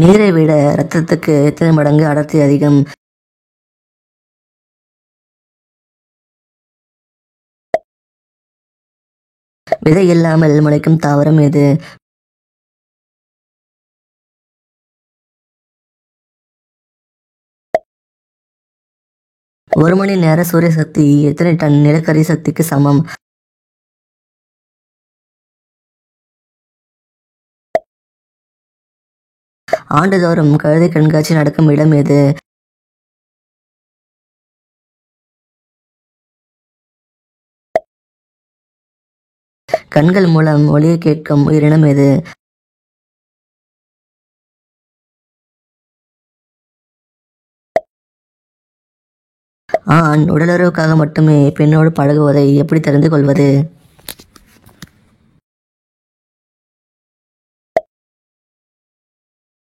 நீரை விட இரத்தத்துக்கு எத்தனை மடங்கு அடர்த்தி அதிகம்? விதை இல்லாமல் முளைக்கும் தாவரம் எது? ஒரு மணி நேர சூரிய சக்தி எத்தனை டன் நிலக்கரி சக்திக்கு சமம்? ஆண்டுதோறும் கழுதை கண்காட்சி நடக்கும் இடம் எது? கண்கள் மூலம் ஒலியை கேட்கும் உயிரினம் எது? ஆண் உடலுறவுக்காக மட்டுமே பெண்ணோடு பழகுவதை எப்படி தெரிந்து கொள்வது?